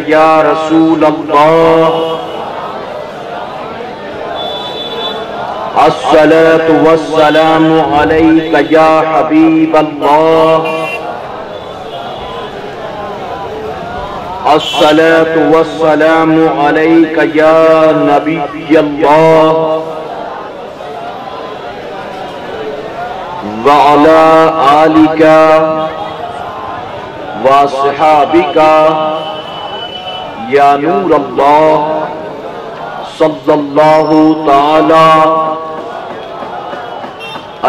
یا رسول اللہ الصلاۃ والسلام علیک یا حبیب اللہ الصلاۃ والسلام علیک یا نبی اللہ وعلی آلک وصحابک یا نور اللہ صلی اللہ تعالی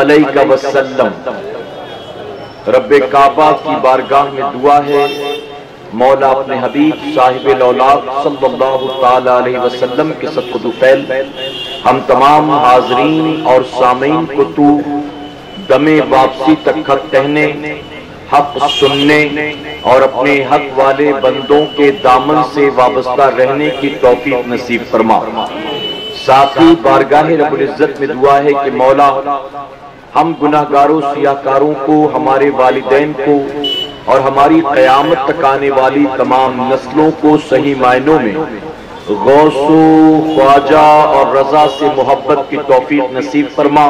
علیہ وسلم۔ رب کعبہ کی بارگاہ میں دعا ہے، مولا اپنے حبیب صاحب الاولاق صلی اللہ تعالی علیہ وسلم کے صدقہ دوفیل ہم تمام حاضرین اور سامعین کو تو دم واپسی تک حق کہنے، حق سننے اور اپنے حق والے بندوں کے دامن سے وابستہ رہنے کی توفیق نصیب فرما۔ ساتھ ہی بارگاہ رب العزت میں دعا ہے کہ مولا ہم گناہگاروں سیاہکاروں کو، ہمارے والدین کو اور ہماری قیامت تک آنے والی تمام نسلوں کو صحیح معنوں میں غوث و خواجہ اور رضا سے محبت کی توفیق نصیب فرما،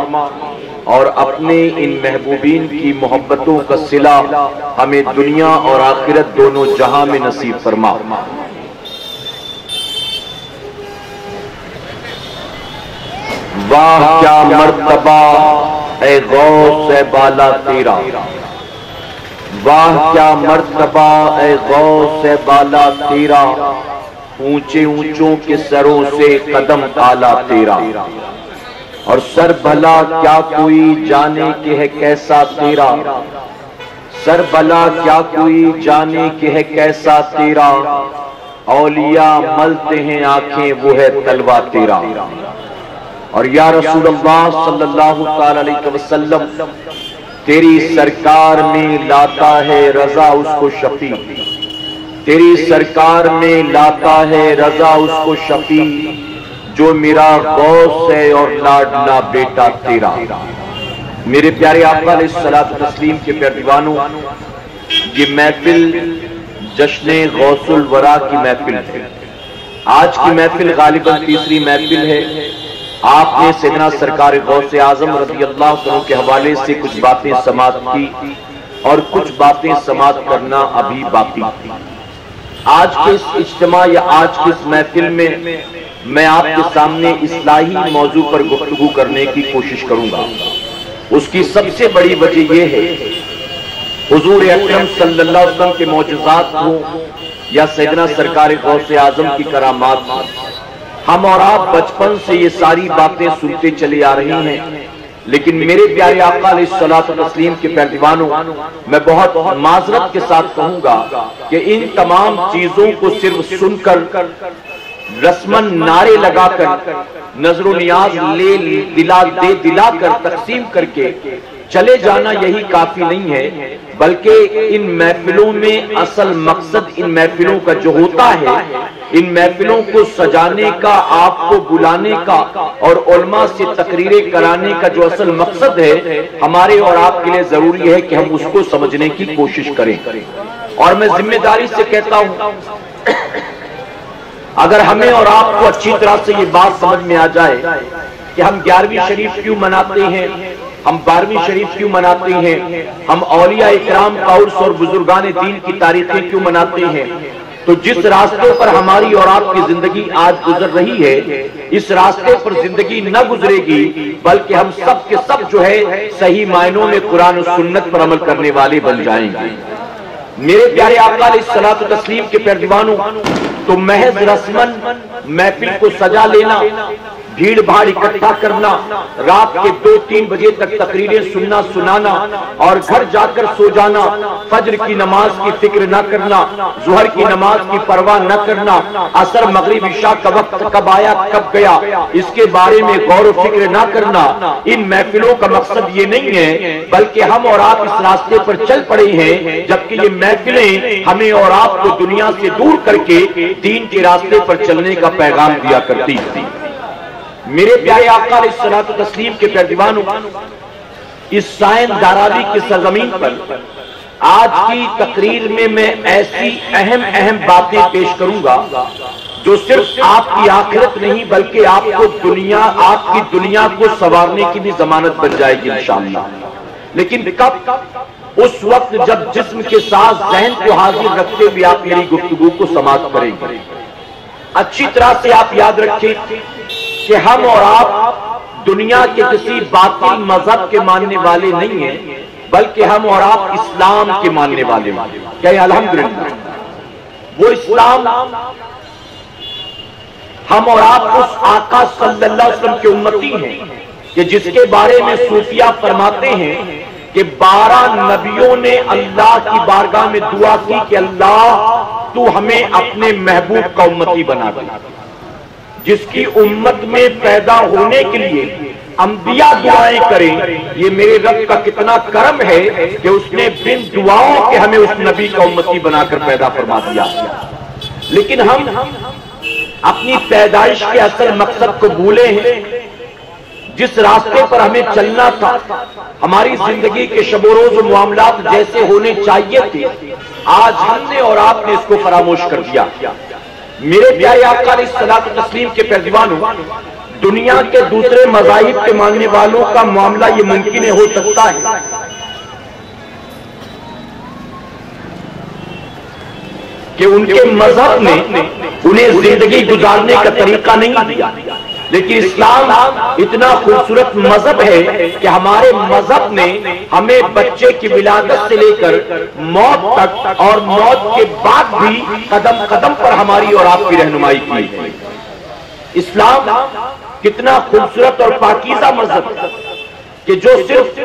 اور اپنے ان محبوبین کی محبتوں کا صلہ ہمیں دنیا اور آخرت دونوں جہاں میں نصیب فرما۔ واہ کیا مرتبہ اے غوث بالا تیرا، واہ کیا مرتبہ اے غوث بالا تیرا، اونچے اونچوں کے سروں سے قدم اعلیٰ تیرا، اور سر بھلا کیا کوئی جانے کہ ہے کیسا تیرا، سر بھلا کیا کوئی جانے کہ ہے کیسا تیرا، اولیاء ملتے ہیں آنکھیں وہ ہے تلوہ تیرا۔ اور یا رسول اللہ صلی اللہ تعالی علیہ وسلم تیری سرکار میں لاتا ہے رضا اس کو شفیع، تیری سرکار میں لاتا ہے رضا اس کو شفیع، جو میرا غوث ہے اور لاڈلا بیٹا تیرا۔ میرے پیارے آقا علیہ الصلوۃ والتسلیم کے پیارے دیوانوں، یہ محفل جشن غوث الورا کی محفل ہے۔ آج کی محفل غالباً تیسری محفل ہے۔ آپ نے سیدنا سرکار غوث اعظم رضی اللہ عنہ کے حوالے سے کچھ باتیں سماعت کی اور کچھ باتیں سماعت کرنا ابھی باقی تھی۔ آج کے اس اجتماع یا آج کے اس محفل میں آپ کے سامنے اصلاحی موضوع پر گفتگو کرنے کی کوشش کروں گا۔ اس کی سب سے بڑی وجہ یہ ہے، حضور اکرم صلی اللہ علیہ وسلم کے معجزات ہوں یا سیدنا سرکار غوث اعظم کی کرامات ہوں، ہم اور آپ بچپن سے یہ ساری باتیں سنتے چلے آ رہی ہیں، لیکن میرے پیارے آقا علیہ الصلوۃ والتسلیم کے پیارے دیوانوں، میں بہت معذرت کے ساتھ کہوں گا کہ ان تمام چیزوں کو صرف سن کر، رسمن نعرے لگا کر، نظر و نیاز دلا کر تقسیم کر کے چلے جانا یہی کافی نہیں ہے، بلکہ ان محفلوں میں اصل مقصد ان محفلوں کا جو ہوتا ہے، ان محفلوں کو سجانے کا، آپ کو بلانے کا اور علماء سے تقریریں کرانے کا جو اصل مقصد ہے، ہمارے اور آپ کے لیے ضروری ہے کہ ہم اس کو سمجھنے کی کوشش کریں۔ اور میں ذمہ داری سے کہتا ہوں، اگر ہمیں اور آپ کو اچھی طرح سے یہ بات سمجھ میں آ جائے کہ ہم 11ویں شریف کیوں مناتے ہیں، ہم 12ویں شریف کیوں مناتے ہیں، ہم اولیاء اکرام کا عرس اور بزرگان دین کی تاریخیں کیوں مناتے ہیں، تو جس راستے پر ہماری اور آپ کی زندگی آج گزر رہی ہے، اس راستے پر زندگی نہ گزرے گی، بلکہ ہم سب کے سب جو ہے صحیح معنوں میں قرآن و سنت پر عمل کرنے والے بن جائیں گے۔ میرے پیارے آقا علیہ الصلوۃ والتسلیم کے پیارے دیوانوں، تو محض رسمن محفل کو سجا لینا، بھیڑ بھاڑ اکٹھا کرنا، رات کے 2-3 بجے تک تقریریں سننا سنانا اور گھر جا کر سو جانا، فجر کی نماز کی فکر نہ کرنا، ظہر کی نماز کی پرواہ نہ کرنا، عصر مغرب عشاء کا وقت کب آیا کب گیا اس کے بارے میں غور و فکر نہ کرنا، ان محفلوں کا مقصد یہ نہیں ہے، بلکہ ہم اور آپ اس راستے پر چل پڑے ہیں، جبکہ یہ محفلیں ہمیں اور آپ کو دنیا سے دور کر کے دین کے راستے پر چلنے کا پیغام دیا کرتی تھی۔ میرے پیارے آقا علیہ الصلوۃ والتسلیم کے پیروانوں، اس سائن داراوی کی سرزمین پر آج کی تقریر میں ایسی اہم باتیں پیش کروں گا جو صرف آپ کی آخرت نہیں بلکہ آپ کی دنیا کو سنوارنے کی بھی ضمانت بن جائے گی انشاءاللہ۔ لیکن کب؟ اس وقت جب جسم کے ساتھ ذہن کو حاضر رکھتے ہوئے آپ میری گفتگو کو سماعت کریں گے۔ اچھی طرح سے آپ یاد رکھیں کہ ہم اور آپ دنیا کے کسی باطل مذہب کے ماننے والے نہیں ہیں، بلکہ ہم اور آپ اسلام کے ماننے والے ہیں۔ کہ الحمدللہ وہ اسلام، ہم اور آپ اس آقا صلی اللہ علیہ وسلم کے امتی ہیں کہ جس کے بارے میں صوفیہ فرماتے ہیں کہ 12 نبیوں نے اللہ کی بارگاہ میں دعا کی کہ اللہ تو ہمیں اپنے محبوب کا امتی بنا دے۔ جس کی امت میں پیدا ہونے کے لیے انبیاء دعائیں کریں، یہ میرے رب کا کتنا کرم ہے کہ اس نے بن دعاؤں کے ہمیں اس نبی کا امتی بنا کر پیدا فرما دیا۔ لیکن ہم اپنی پیدائش کے اصل مقصد کو بھولے ہیں، جس راستے پر ہمیں چلنا تھا، ہماری زندگی کے شب و روز و معاملات جیسے ہونے چاہیے تھے، آج ہم نے اور آپ نے اس کو فراموش کر دیا۔ میرے پیارے آقا علیہ الصلوۃ والتسلیم کے پیروانوں، دنیا کے دوسرے مذاہب کے ماننے والوں کا معاملہ یہ ممکن ہو سکتا ہے کہ ان کے مذہب نے انہیں زندگی گزارنے کا طریقہ نہیں دیا، لیکن اسلام اتنا خوبصورت مذہب ہے کہ ہمارے مذہب نے ہمیں بچے کی ولادت سے لے کر موت تک اور موت کے بعد بھی قدم قدم پر ہماری اور آپ کی رہنمائی کی ہے۔ اسلام کتنا خوبصورت اور پاکیزہ مذہب کہ جو صرف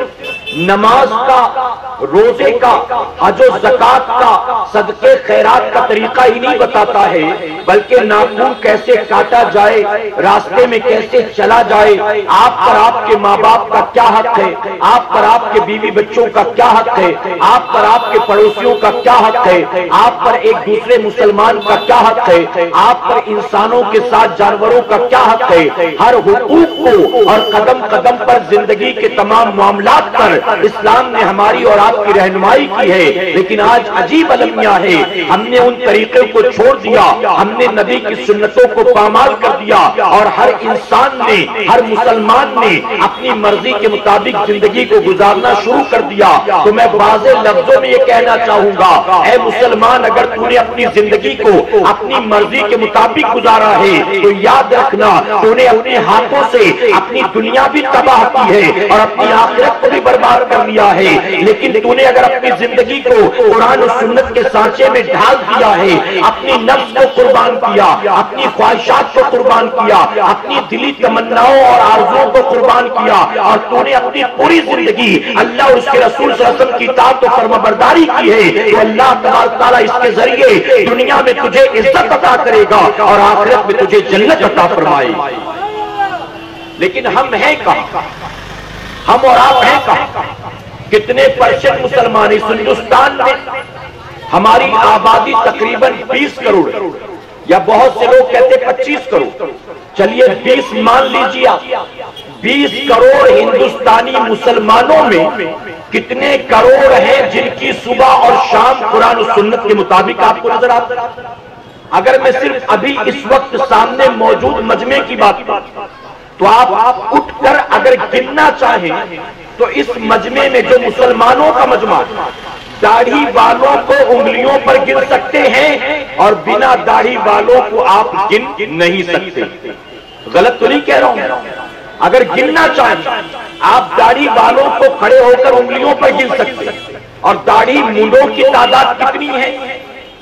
نماز کا، روزے کا، حج و زکات کا، صدقے خیرات کا طریقہ ہی نہیں بتاتا ہے، بلکہ ناخن کیسے کاٹا جائے، راستے میں کیسے چلا جائے، آپ پر آپ کے ماں باپ کا کیا حق ہے، آپ پر آپ کے بیوی بچوں کا کیا حق ہے، آپ پر آپ کے پڑوسیوں کا کیا حق ہے، آپ پر ایک دوسرے مسلمان کا کیا حق ہے، آپ پر انسانوں کے ساتھ جانوروں کا کیا حق ہے، ہر حقوق کو اور قدم قدم پر زندگی کے تمام معاملات پر اسلام نے ہماری اور آپ کی رہنمائی کی ہے۔ لیکن آج عجیب المیہ ہے، ہم نے ان طریقوں کو چھوڑ دیا، ہم نے نبی کی سنتوں کو پامال کر دیا، اور ہر انسان نے، ہر مسلمان نے اپنی مرضی کے مطابق زندگی کو گزارنا شروع کر دیا۔ تو میں واضح لفظوں میں یہ کہنا چاہوں گا، اے مسلمان، اگر تو نے اپنی زندگی کو اپنی مرضی کے مطابق گزارا ہے تو یاد رکھنا تو نے اپنے ہاتھوں سے اپنی دنیا بھی تباہ کی ہے اور اپنی آخرت کو بھی برباد کر لیا ہے۔ لیکن تو نے اگر اپنی زندگی کو قرآن و سنت کے سانچے میں ڈھال دیا ہے، اپنی نفس کو قربان کیا، اپنی خواہشات کو قربان کیا، اپنی دلی تمناؤں اور آرزوؤں کو قربان کیا، اور تو نے اپنی پوری زندگی اللہ اور اس کے رسول صلی اللہ علیہ وسلم کی اطاعت و فرمانبرداری کی ہے، تو اللہ تبارک تعالیٰ اس کے ذریعے دنیا میں تجھے عزت عطا کرے گا اور آخرت میں تجھے جنت عطا فرمائے گا۔ لیکن ہم ہیں کہاں؟ ہم اور آپ ہیں کہاں؟ کتنے پرسنٹ مسلمان اس ہندوستان میں؟ ہماری آبادی تقریباً 20 کروڑ، یا بہت سے لوگ کہتے 25 کروڑ، چلیے 20 مان لیجیے آپ۔ 20 کروڑ ہندوستانی مسلمانوں میں کتنے کروڑ ہیں جن کی صبح اور شام قرآن و سنت کے مطابق آپ کو نظر آتا ہے؟ اگر میں صرف ابھی اس وقت سامنے موجود مجمع کی بات کروں تو آپ اٹھ کر اگر گننا چاہیں تو اس مجمع میں جو مسلمانوں کا مجمع، داڑھی والوں کو انگلیوں پر گن سکتے ہیں اور بنا داڑھی والوں کو آپ گن نہیں سکتے۔ غلط تو نہیں کہہ رہا ہوں؟ اگر گننا چاہیں آپ داڑھی والوں کو کھڑے ہو کر انگلیوں پر گن سکتے، اور داڑھی مونڈوں کی تعداد کتنی ہے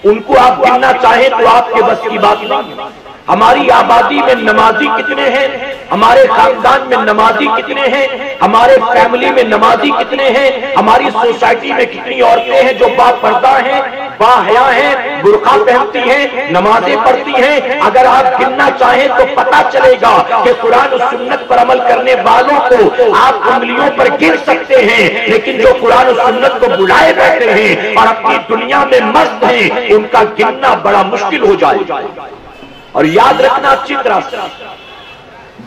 ان کو آپ گننا چاہیں تو آپ کے بس کی بات نہیں۔ ہماری آبادی میں نمازی کتنے ہیں، ہمارے خاندان میں نمازی کتنے ہیں، ہمارے فیملی میں نمازی کتنے ہیں، ہماری سوسائٹی میں کتنی عورتیں ہیں جو با پردہ ہیں، با حیا ہیں، برقع پہنتی ہیں، نمازیں پڑھتی ہیں؟ اگر آپ گننا چاہیں تو پتہ چلے گا کہ قرآن و سنت پر عمل کرنے والوں کو آپ انگلیوں پر گر سکتے ہیں، لیکن جو قرآن و سنت کو بلائے بیٹھے ہیں اور اپنی دنیا میں مست ہیں، ان کا گننا بڑا مشکل ہو جائے۔ اور یاد رکھنا اچھی طرح سے،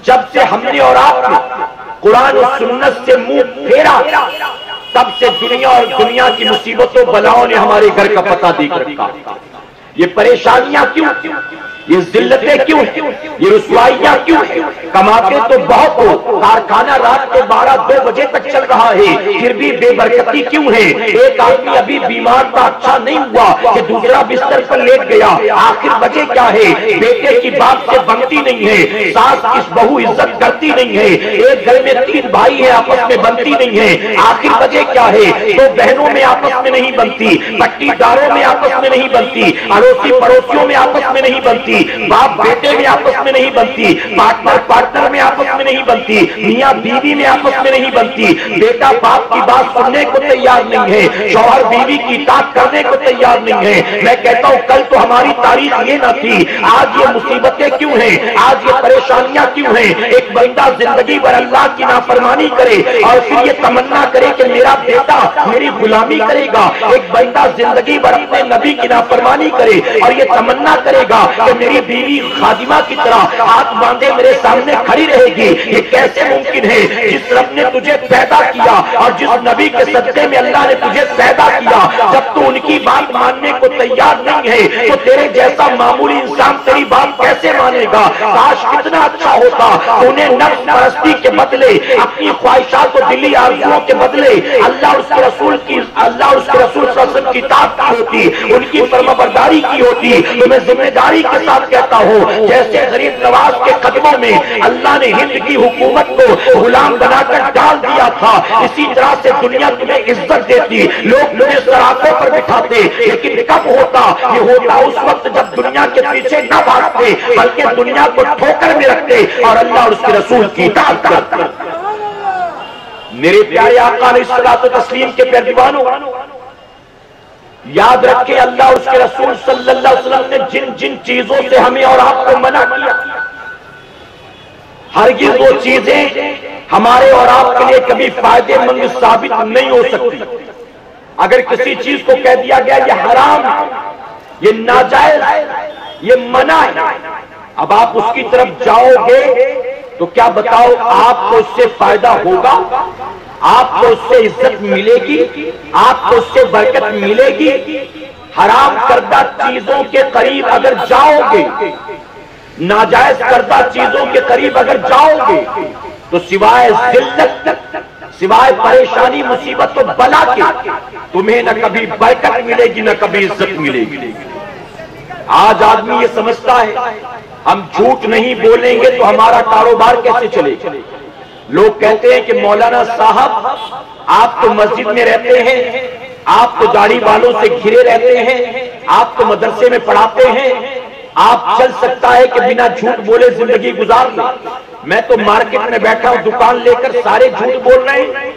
جب سے ہم نے اور آپ نے قرآن و سنت سے منہ پھیرا، تب سے دنیا اور دنیا کی مصیبتوں بلاؤں نے ہمارے گھر کا پتہ دیکھ رکھا۔ یہ پریشانیاں کیوں، یہ ذلتیں کیوں، یہ رسوائیاں کیوں؟ کماتے تو بہت ہو، کارخانہ رات کے 12-2 بجے تک چل رہا ہے، پھر بھی بے برکتی کیوں ہے؟ ایک آدمی ابھی بیمار تھا، اچھا نہیں ہوا کہ دوسرا بستر پر لیٹ گیا، آخر وجہ کیا ہے؟ بیٹے کی باپ سے بنتی نہیں ہے، ساس کس بہو عزت کرتی نہیں ہے، ایک گھر میں 3 بھائی ہیں آپس میں بنتی نہیں ہے، آخر وجہ کیا ہے؟ 2 بہنوں میں آپس میں نہیں بنتی، پٹی داروں میں آپس میں نہیں بنتی، اڑوسی پڑوسیوں میں آپس میں نہیں بنتی، باپ بیٹے میں آپس میں نہیں بنتی، پارٹنر میں آپس میں نہیں بنتی، میاں بیوی میں آپس میں نہیں بنتی، بیٹا باپ کی بات سننے کو تیار نہیں ہے، شوہر بیوی کی اطاعت کرنے کو تیار نہیں ہے۔ میں کہتا ہوں کل تو ہماری تاریخ یہ نہ تھی، آج یہ مصیبتیں کیوں ہیں، آج یہ پریشانیاں کیوں ہیں؟ ایک بندہ زندگی بھر اللہ کی نافرمانی کرے اور پھر یہ تمنا کرے کہ میرا بیٹا میری غلامی کرے گا، ایک بندہ زندگی بھر اپنے نبی کی نافرمانی کرے اور یہ تمنا کرے گا کہ میری بیوی خادمہ کی طرح ہاتھ باندھے میرے سامنے کھڑی رہے گی، یہ کیسے ممکن ہے؟ جس رب نے تجھے پیدا کیا اور جس نبی کے صدقے میں اللہ نے تجھے پیدا کیا، جب تو ان کی بات ماننے کو تیار نہیں ہے تو تیرے جیسا معمولی انسان تیری بات کیسے مانے گا؟ کاش کتنا اچھا ہوتا انہیں نفس پرستی کے بدلے، اپنی خواہشات و دلی آرزوؤں کے بدلے اللہ اور اس کے رسول صلی اللہ علیہ وسلم کی اطاعت کی ہوتی، ان کی فرمانبرداری کی ہوتی۔ تو میں ذمہ داری کے ساتھ کہتا ہوں، جیسے غریب نواز کے قدموں میں اللہ نے ہند کی حکومت کو غلام بنا کر ڈال دیا تھا، اسی طرح سے دنیا تمہیں عزت دیتی، لوگ تمہیں سراغوں پر بٹھاتے، لیکن کب ہوتا؟ یہ ہوتا اس وقت جب دنیا کے پیچھے نہ بھاگتے بلکہ دنیا کو ٹھوکر میں رکھتے اور اللہ اور اس کے رسول کی اطاعت کرتے۔ میرے پیارے آقا علیہ الصلوۃ والتسلیم کے پیروانوں، یاد رکھیں اللہ اور اس کے رسول صلی اللہ علیہ وسلم نے جن جن چیزوں سے ہمیں اور آپ کو منع کیا، ہرگز وہ چیزیں ہمارے اور آپ کے لیے کبھی فائدے مند ثابت نہیں ہو سکتی۔ اگر کسی چیز کو کہہ دیا گیا یہ حرام ہے، یہ ناجائز ہے، یہ منع ہے، اب آپ اس کی طرف جاؤ گے تو کیا بتاؤ آپ کو اس سے فائدہ ہوگا؟ آپ کو اس سے عزت ملے گی؟ آپ کو اس سے برکت ملے گی؟ حرام کردہ چیزوں کے قریب اگر جاؤ گے، ناجائز کردہ چیزوں کے قریب اگر جاؤ گے تو سوائے ذلت، سوائے پریشانی مصیبت و بلا کے تمہیں نہ کبھی برکت ملے گی نہ کبھی عزت ملے گی۔ آج آدمی یہ سمجھتا ہے ہم جھوٹ نہیں بولیں گے تو ہمارا کاروبار کیسے چلے گا؟ لوگ کہتے ہیں کہ مولانا صاحب آپ تو مسجد میں رہتے ہیں، آپ تو داڑھی والوں سے گھرے رہتے ہیں، آپ تو مدرسے میں پڑھاتے ہیں، آپ چل سکتا ہے کہ بنا جھوٹ بولے زندگی گزار لیں۔ میں تو مارکیٹ میں بیٹھا ہوں دکان لے کر، سارے جھوٹ بول رہے ہیں،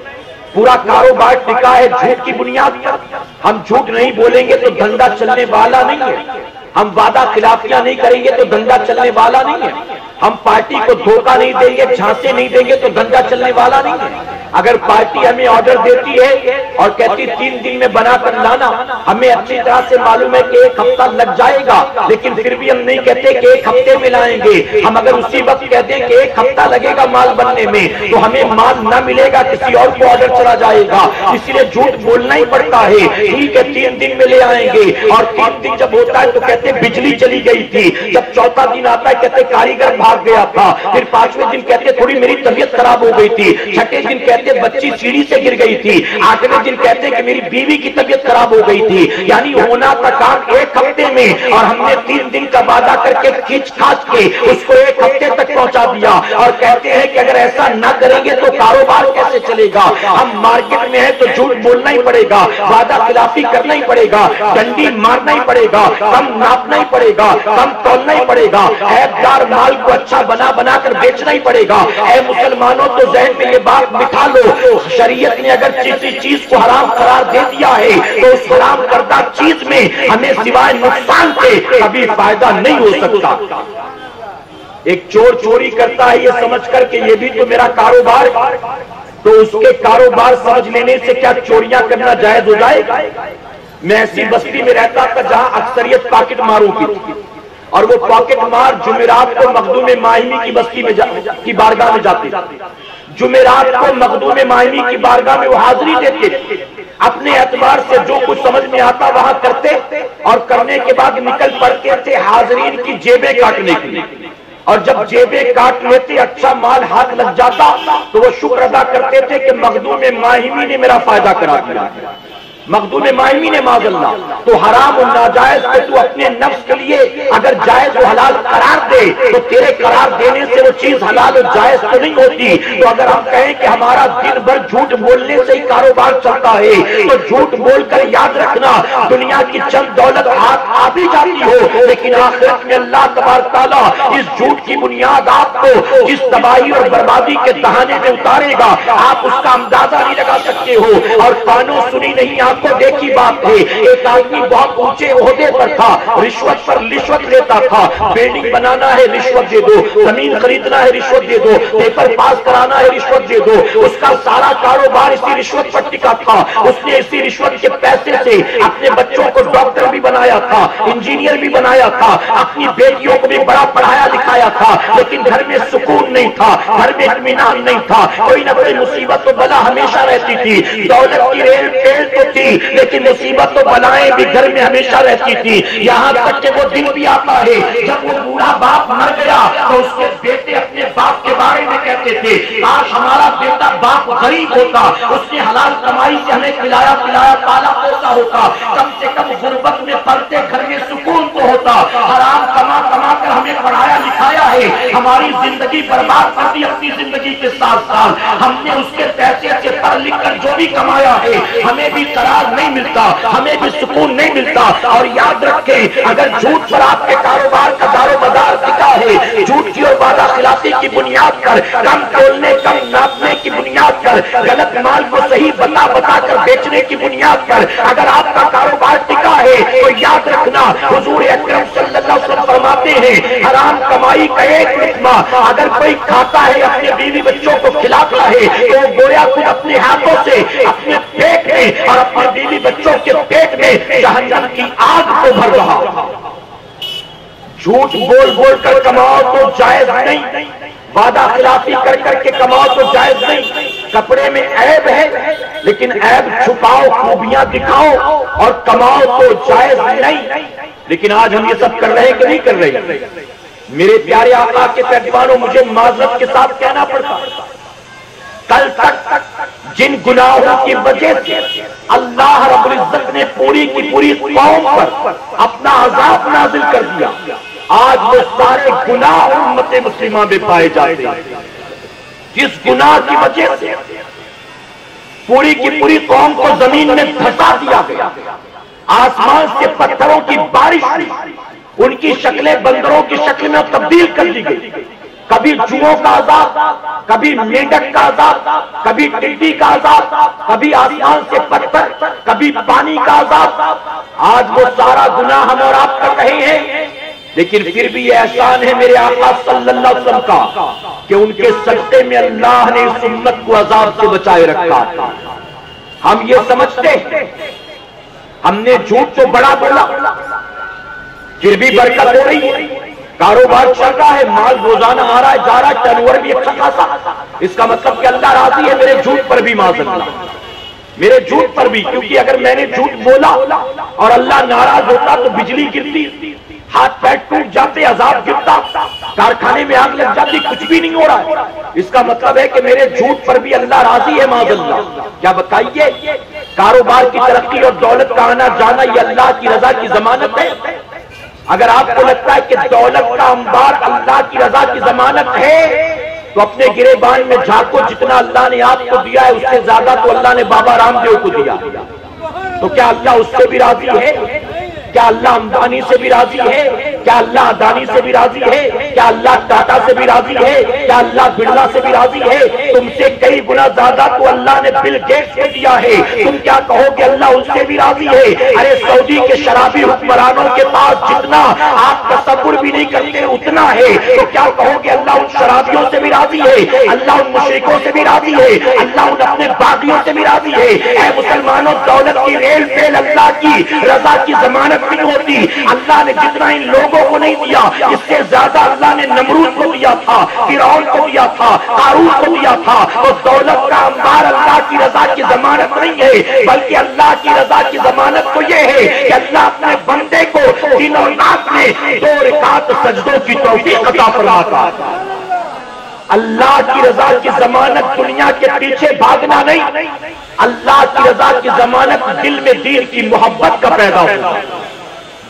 پورا کاروبار ٹکا ہے جھوٹ کی بنیاد پر۔ ہم جھوٹ نہیں بولیں گے تو دھندا چلنے والا نہیں ہے، ہم وعدہ خلافیاں نہیں کریں گے تو دھندا چلنے والا نہیں ہے، ہم پارٹی کو دھوکہ نہیں دیں گے، جھانسے نہیں دیں گے تو دھندا چلنے والا نہیں ہے۔ اگر پارٹی ہمیں آرڈر دیتی ہے اور کہتی 3 دن میں بنا کر لانا، ہمیں اچھی طرح سے معلوم ہے کہ 1 ہفتہ لگ جائے گا، لیکن پھر بھی ہم نہیں کہتے کہ 1 ہفتے میں لائیں گے۔ ہم اگر اسی وقت کہتے ہیں کہ 1 ہفتہ لگے گا مال بننے میں تو ہمیں مال نہ ملے گا، کسی اور کو آرڈر چلا جائے گا، اسی لیے جھوٹ بولنا ہی پڑتا ہے۔ ٹھیک ہے 3 دن میں لے آئیں گے، اور 3 دن جب ہوتا ہے تو کہتے بجلی چلی گئی تھی، جب 4تھا دن آتا ہے کہتے کاریگر بھاگ گیا تھا، پھر 5ویں دن کہتے تھوڑی میری طبیعت خراب ہو گئی تھی، 6ٹھے دن کہتے کہتے بچی سیڑھی سے گر گئی تھی، آٹھویں دن کہتے کہ میری بیوی کی طبیعت خراب ہو گئی تھی، یعنی ہونا تھا کام 1 ہفتے میں اور ہم نے 3 دن کا وعدہ کر کے کھینچ کھاچ کے اس کو 1 ہفتے تک پہنچا دیا، اور کہتے ہیں کہ اگر ایسا نہ کریں گے تو کاروبار کیسے چلے گا؟ ہم مارکیٹ میں ہیں تو جھوٹ بولنا ہی پڑے گا، وعدہ خلافی کرنا ہی پڑے گا، ڈنڈی مارنا ہی پڑے گا، کم ناپنا ہی پڑے گا، کم تولنا ہی پڑے گا، عیبدار مال کو اچھا بنا بنا کر بیچنا ہی پڑے گا۔ اے مسلمانوں تو ذہن میں یہ بات بٹھا لو، شریعت نے اگر کسی چیز کو حرام قرار دے دیا ہے تو اس حرام کردہ چیز میں ہمیں سوائے نقصان کے کبھی فائدہ نہیں ہو سکتا۔ ایک چور چوری کرتا ہے یہ سمجھ کر کہ یہ بھی تو میرا کاروبار، تو اس کے کاروبار سمجھ لینے سے کیا چوریاں کرنا جائز ہو جائے گا؟ میں ایسی بستی میں رہتا تھا جہاں اکثریت پاکٹ ماروں کی تھی، اور وہ پاکٹ مار جمعرات کو مخدوم ماہمی کی بستی میں کی بارگاہ میں جاتے، جمعرات کو مخدوم ماہمی کی بارگاہ میں وہ حاضری دیتے، اپنے اعتبار سے جو کچھ سمجھ میں آتا وہاں کرتے، اور کرنے کے بعد نکل پڑتے تھے حاضرین کی جیبیں کاٹنے کے لیے، اور جب جیبیں کاٹ لیتے اچھا مال ہاتھ لگ جاتا تو وہ شکر ادا کرتے تھے کہ مخدوم ماہمی نے میرا فائدہ کرا دیا، مخدوم ماہمی نے معاذ اللہ۔ تو حرام و ناجائز کو تو اپنے نفس کے لیے اگر جائز و حلال قرار دے تو تیرے قرار دینے سے وہ چیز حلال و جائز تو نہیں ہوتی۔ تو اگر ہم کہیں کہ ہمارا دن بھر جھوٹ بولنے سے ہی کاروبار چلتا ہے تو جھوٹ بول کر یاد رکھنا دنیا کی چند دولت ہاتھ آ بھی جاتی ہو، لیکن آخرت میں اللہ تبارک تعالیٰ اس جھوٹ کی بنیاد آپ کو جس تباہی اور بربادی کے دہانے میں اتارے گا آپ اس کا اندازہ نہیں لگا سکتے ہو۔ اور کانوں سنی نہیں آپ کو دیکھی بات ہے، ایک آدمی بہت اونچے عہدے پر تھا، رشوت پر رشوت لیتا تھا، بلڈنگ بنانا ہے رشوت دے دو، زمین خریدنا ہے رشوت دے دو، پیپر پاس کرانا ہے رشوت دے دو، اس کا سارا کاروبار اسی رشوت پر ٹکا تھا۔ اس نے اسی رشوت کے پیسے سے اپنے بچوں کو ڈاکٹر بھی بنایا تھا، انجینئر بھی بنایا تھا، اپنی بیٹیوں کو بھی بڑا پڑھایا لکھایا تھا، لیکن گھر میں سکون نہیں تھا، گھر میں اطمینان نہیں تھا، کوئی نہ کوئی مصیبت و بلا ہمیشہ رہتی تھی، دولت کی ریل ٹیل تو تھی لیکن مصیبت و بلائیں بھی گھر میں ہمیشہ رہتی تھی۔ یہاں تک کہ وہ دن بھی آتا ہے جب وہ بوڑھا باپ مر گیا تو اس کے بیٹے اپنے باپ کے بارے میں کہتے تھے کاش ہمارا بیٹا باپ غریب ہوتا، اس نے حلال کمائی سے ہمیں کھلایا پلایا پالا پوسا ہوتا، کم سے کم غربت میں پلتے گھر میں سکون تو ہوتا، حرام کما کما کر ہمیں پڑھایا لکھایا ہے، ہماری زندگی برباد کر دی اپنی زندگی کے ساتھ ساتھ، ہم نے اس کے پیسے سے پڑھ لکھ کر جو بھی کمایا ہے ہمیں بھی قرار نہیں ملتا، ہمیں بھی سکون نہیں ملتا۔ اور یاد رکھیں اگر جھوٹ پر آپ کے کاروبار کا دار و مدار ٹکا ہے، جھوٹ کی اور وعدہ خلافی کی بنیاد پر، کم تولنے کم ناپنے کی بنیاد پر، غلط مال کو صحیح بتا بتا کر بیچنے کی بنیاد پر اگر آپ کا کاروبار ٹکا ہے تو یاد رکھنا حضور اکرم صلی اللہ علیہ وسلم فرماتے ہیں حرام کمائی کا ایک لقمہ اگر کوئی کھاتا ہے اپنے بیوی بچوں کو کھلاتا ہے تو گویا خود اپنے ہاتھوں سے اپنے پیٹ میں اور اپنے بیوی بچوں کے پیٹ میں جہنم کی آگ کو بھر رہا۔ جھوٹ بول بول کر کماؤ تو جائز نہیں، وعدہ خلافی کر کر کے کماؤ تو جائز نہیں۔ کپڑے میں عیب ہے لیکن عیب چھپاؤ، خوبیاں دکھاؤ اور کماؤ تو جائز نہیں۔ لیکن آج ہم یہ سب کر رہے ہیں کہ نہیں کر رہے؟ میرے پیارے آقا کے پیروانوں مجھے معذرت کے ساتھ کہنا پڑتا کل تک جن گناہوں کی وجہ سے اللہ رب العزت نے پوری کی پوری قوم پر اپنا عذاب نازل کر دیا، آج وہ سارے گناہ امت مسلمہ میں پائے جاتے ہیں۔ جس گناہ کی وجہ سے پوری کی پوری قوم کو زمین میں دھسا دیا گیا، آسمان سے پتھروں کی بارش ہوئی، ان کی شکلیں بندروں کی شکل میں تبدیل کر دی گئی، کبھی جوؤں کا عذاب، کبھی مینڈک کا عذاب، کبھی ٹڈی کا عذاب، کبھی آسمان سے پتھر، کبھی پانی کا عذاب۔ آج وہ سارا گناہ ہم اور آپ کر رہے ہیں، لیکن پھر بھی یہ احسان ہے میرے آقا صلی اللہ علیہ وسلم کا کہ ان کے صدقے میں اللہ نے اس امت کو عذاب سے بچائے رکھا۔ ہم یہ سمجھتے ہیں ہم نے جھوٹ تو بڑا بولا پھر بھی برکت ہو رہی ہے، کاروبار چل رہا ہے، مال روزانہ آ رہا ہے جا رہا ہے، ٹرن اوور بھی اچھا خاصا، اس کا مطلب کہ اللہ راضی ہے میرے جھوٹ پر بھی معذرت، میرے جھوٹ پر بھی، کیونکہ اگر میں نے جھوٹ بولا اور اللہ ناراض ہوتا تو بجلی گرتی، ہاتھ پیر ٹوٹ جاتے، عذاب گرتا، کارخانے میں آگ لگ جاتی کچھ بھی نہیں ہو رہا ہے، اس کا مطلب ہے کہ میرے جھوٹ پر بھی اللہ راضی ہے معاذ اللہ۔ کیا بتائیے، کاروبار کی ترقی اور دولت کا آنا جانا یہ اللہ کی رضا کی ضمانت ہے؟ اگر آپ کو لگتا ہے کہ دولت کا انبار اللہ کی رضا کی ضمانت ہے تو اپنے گریبان میں جھانکو، جتنا اللہ نے آپ کو دیا ہے اس سے زیادہ تو اللہ نے بابا رام دیو کو دیا، تو کیا اللہ اس سے بھی راضی ہے؟ کیا اللہ امبانی سے بھی راضی ہے؟ کیا اللہ اڈانی سے بھی راضی ہے؟ کیا اللہ ٹاٹا سے بھی راضی ہے؟ کیا اللہ برلا سے بھی راضی ہے؟ تم سے کئی گنا زیادہ تو اللہ نے بل گیٹس کو دیا ہے، تم کیا کہو کہ اللہ اس سے بھی راضی ہے؟ ارے سعودی کے شرابی حکمرانوں کے پاس جتنا آپ تصور بھی نہیں کرتے اتنا ہے، تو کیا کہو کہ اللہ ان شرابیوں سے بھی راضی ہے؟ اللہ ان مشرکوں سے بھی راضی ہے؟ اللہ ان اپنے باغیوں سے بھی راضی ہے؟ اے مسلمانوں، دولت کی ریل فیل اللہ کی رضا کی ضمانت نہیں ہوتی۔ اللہ نے جتنا ان لوگوں کو نہیں دیا، اس سے زیادہ اللہ نے نمرود کو دیا تھا، فرعون کو دیا تھا، قارون کو دیا تھا۔ تو دولت کا انبار اللہ کی رضا کی ضمانت نہیں ہے، بلکہ اللہ کی رضا کی ضمانت تو یہ ہے کہ اللہ اپنے بندے کو دن اور رات میں 2 رکعت سجدوں کی توفیق عطا فرماتا۔ اللہ کی رضا کی ضمانت دنیا کے پیچھے بھاگنا نہیں، اللہ کی رضا کی ضمانت دل میں دین کی محبت کا پیدا ہونا،